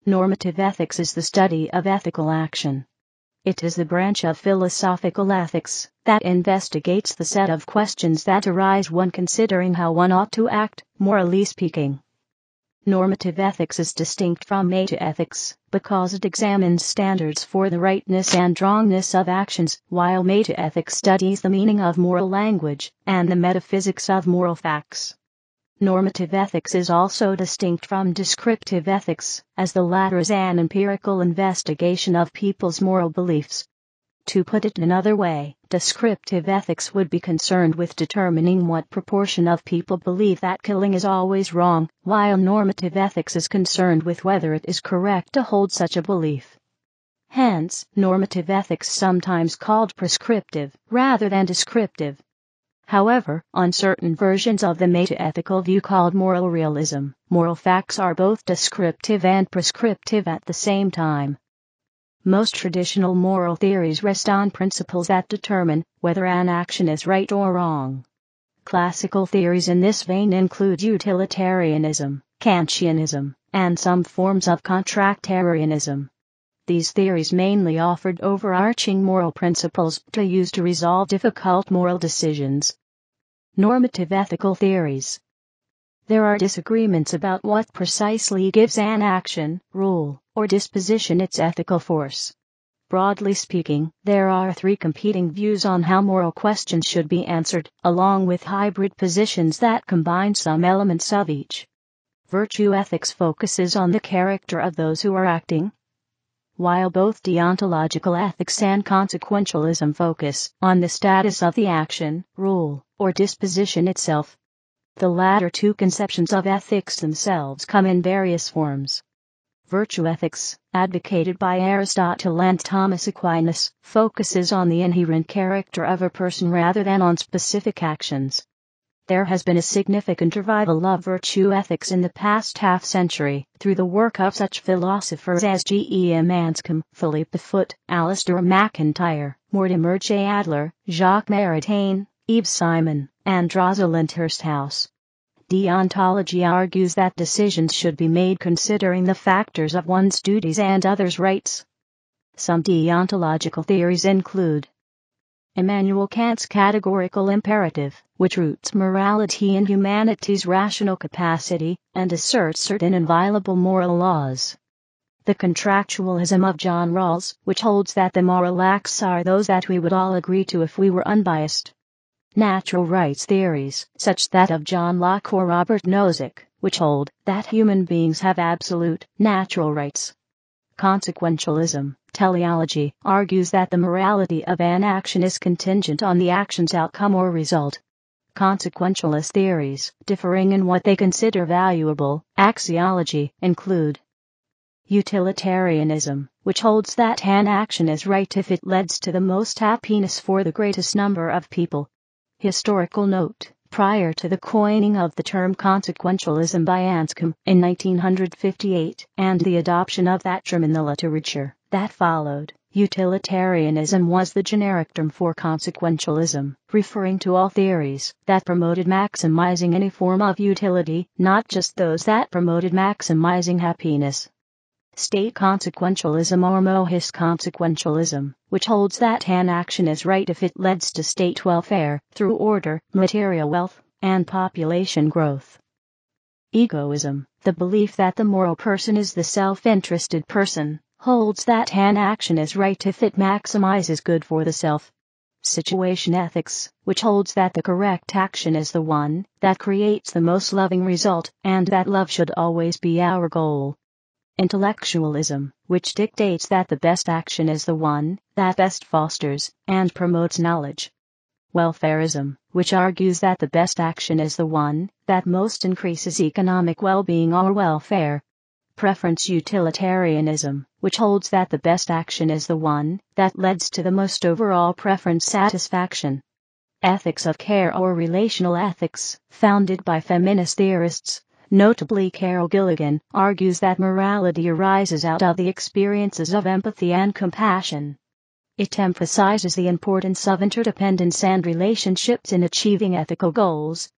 Normative ethics is the study of ethical action. It is the branch of philosophical ethics that investigates the set of questions that arise when considering how one ought to act, morally speaking. Normative ethics is distinct from metaethics because it examines standards for the rightness and wrongness of actions, while metaethics studies the meaning of moral language and the metaphysics of moral facts. Normative ethics is also distinct from descriptive ethics, as the latter is an empirical investigation of people's moral beliefs. To put it another way, descriptive ethics would be concerned with determining what proportion of people believe that killing is always wrong, while normative ethics is concerned with whether it is correct to hold such a belief. Hence, normative ethics sometimes called prescriptive rather than descriptive. However, on certain versions of the metaethical view called moral realism, moral facts are both descriptive and prescriptive at the same time. Most traditional moral theories rest on principles that determine whether an action is right or wrong. Classical theories in this vein include utilitarianism, Kantianism, and some forms of contractarianism. These theories mainly offered overarching moral principles to use to resolve difficult moral decisions. Normative ethical theories. There are disagreements about what precisely gives an action, rule, or disposition its ethical force. Broadly speaking, there are three competing views on how moral questions should be answered, along with hybrid positions that combine some elements of each. Virtue ethics focuses on the character of those who are acting, while both deontological ethics and consequentialism focus on the status of the action, rule, or disposition itself. The latter two conceptions of ethics themselves come in various forms. Virtue ethics, advocated by Aristotle and Thomas Aquinas, focuses on the inherent character of a person rather than on specific actions. There has been a significant revival of virtue ethics in the past half-century, through the work of such philosophers as G.E.M. Anscombe, Philippe Foot, Alistair MacIntyre, Mortimer J. Adler, Jacques Maritain, Yves Simon, and Rosalind Hursthouse. Deontology argues that decisions should be made considering the factors of one's duties and others' rights. Some deontological theories include Immanuel Kant's categorical imperative, which roots morality in humanity's rational capacity and asserts certain inviolable moral laws. The contractualism of John Rawls, which holds that the moral acts are those that we would all agree to if we were unbiased. Natural rights theories, such that of John Locke or Robert Nozick, which hold that human beings have absolute, natural rights. Consequentialism, teleology, argues that the morality of an action is contingent on the action's outcome or result. Consequentialist theories, differing in what they consider valuable, axiology, include utilitarianism, which holds that an action is right if it leads to the most happiness for the greatest number of people. Historical note: prior to the coining of the term consequentialism by Anscombe in 1958, and the adoption of that term in the literature that followed, utilitarianism was the generic term for consequentialism, referring to all theories that promoted maximizing any form of utility, not just those that promoted maximizing happiness. State consequentialism or mohist consequentialism, which holds that an action is right if it leads to state welfare through order, material wealth, and population growth. Egoism, the belief that the moral person is the self-interested person, holds that an action is right if it maximizes good for the self. Situation ethics, which holds that the correct action is the one that creates the most loving result, and that love should always be our goal. Intellectualism, which dictates that the best action is the one that best fosters and promotes knowledge. Welfarism, which argues that the best action is the one that most increases economic well-being or welfare. Preference utilitarianism, which holds that the best action is the one that leads to the most overall preference satisfaction. Ethics of care or relational ethics, founded by feminist theorists, notably Carol Gilligan, argues that morality arises out of the experiences of empathy and compassion. It emphasizes the importance of interdependence and relationships in achieving ethical goals.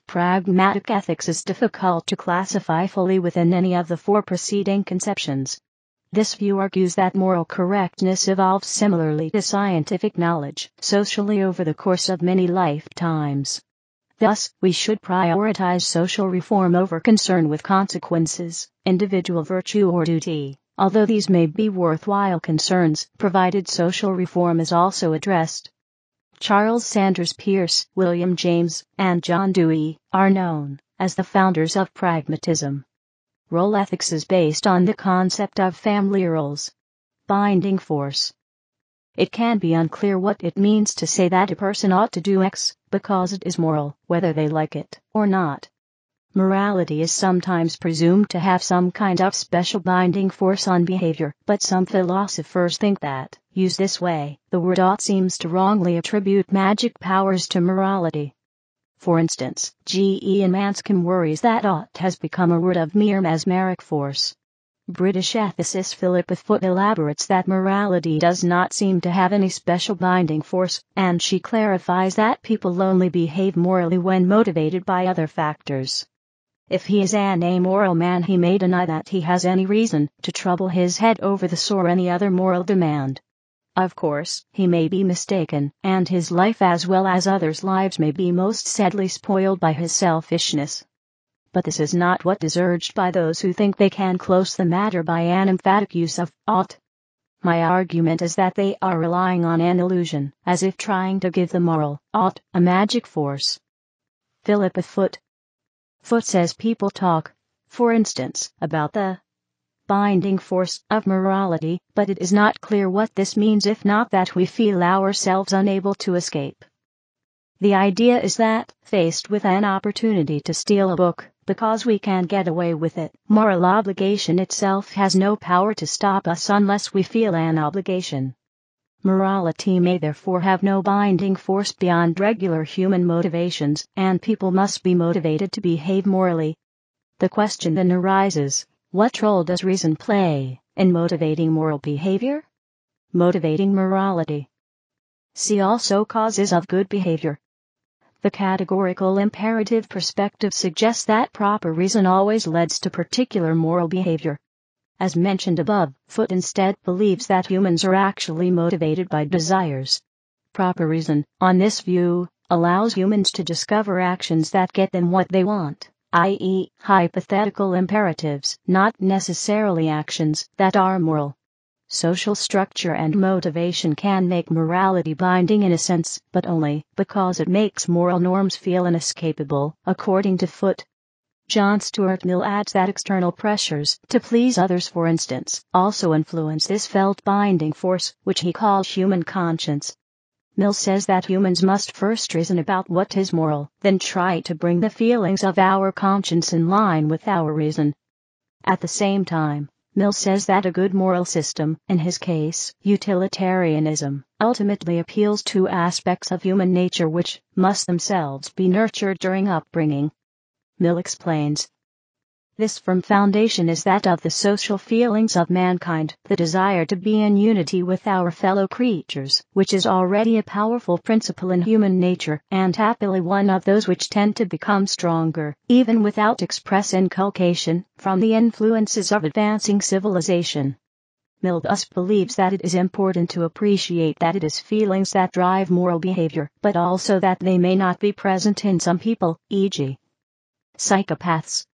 Pragmatic ethics is difficult to classify fully within any of the four preceding conceptions. This view argues that moral correctness evolves similarly to scientific knowledge socially over the course of many lifetimes. Thus, we should prioritize social reform over concern with consequences, individual virtue or duty, although these may be worthwhile concerns, provided social reform is also addressed. Charles Sanders Peirce, William James, and John Dewey are known as the founders of pragmatism. Role ethics is based on the concept of family roles. Binding force. It can be unclear what it means to say that a person ought to do X because it is moral, whether they like it or not. Morality is sometimes presumed to have some kind of special binding force on behavior, but some philosophers think that, used this way, the word ought seems to wrongly attribute magic powers to morality. For instance, G.E. Manscombe worries that ought has become a word of mere mesmeric force. British ethicist Philippa Foot elaborates that morality does not seem to have any special binding force, and she clarifies that people only behave morally when motivated by other factors. If he is an amoral man, he may deny that he has any reason to trouble his head over this or any other moral demand. Of course, he may be mistaken, and his life as well as others' lives may be most sadly spoiled by his selfishness. But this is not what is urged by those who think they can close the matter by an emphatic use of ought. My argument is that they are relying on an illusion, as if trying to give the moral ought a magic force. Philippa Foot. Foot says people talk, for instance, about the binding force of morality, but it is not clear what this means if not that we feel ourselves unable to escape. The idea is that, faced with an opportunity to steal a book, because we can get away with it, moral obligation itself has no power to stop us unless we feel an obligation. Morality may therefore have no binding force beyond regular human motivations, and people must be motivated to behave morally. The question then arises, what role does reason play in motivating moral behavior? Motivating morality. See also causes of good behavior. The categorical imperative perspective suggests that proper reason always leads to particular moral behavior. As mentioned above, Foot instead believes that humans are actually motivated by desires. Proper reason, on this view, allows humans to discover actions that get them what they want, i.e., hypothetical imperatives, not necessarily actions that are moral. Social structure and motivation can make morality binding in a sense, but only because it makes moral norms feel inescapable, according to Foot. John Stuart Mill adds that external pressures, to please others for instance, also influence this felt binding force, which he calls human conscience. Mill says that humans must first reason about what is moral, then try to bring the feelings of our conscience in line with our reason. At the same time, Mill says that a good moral system, in his case, utilitarianism, ultimately appeals to aspects of human nature which must themselves be nurtured during upbringing. Mill explains. This firm foundation is that of the social feelings of mankind, the desire to be in unity with our fellow creatures, which is already a powerful principle in human nature, and happily one of those which tend to become stronger, even without express inculcation, from the influences of advancing civilization. Mill thus believes that it is important to appreciate that it is feelings that drive moral behavior, but also that they may not be present in some people, e.g., psychopaths.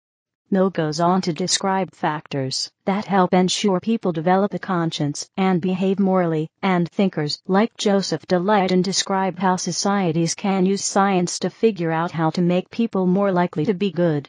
Mill goes on to describe factors that help ensure people develop a conscience and behave morally, and thinkers like Joseph de Leiden describe how societies can use science to figure out how to make people more likely to be good.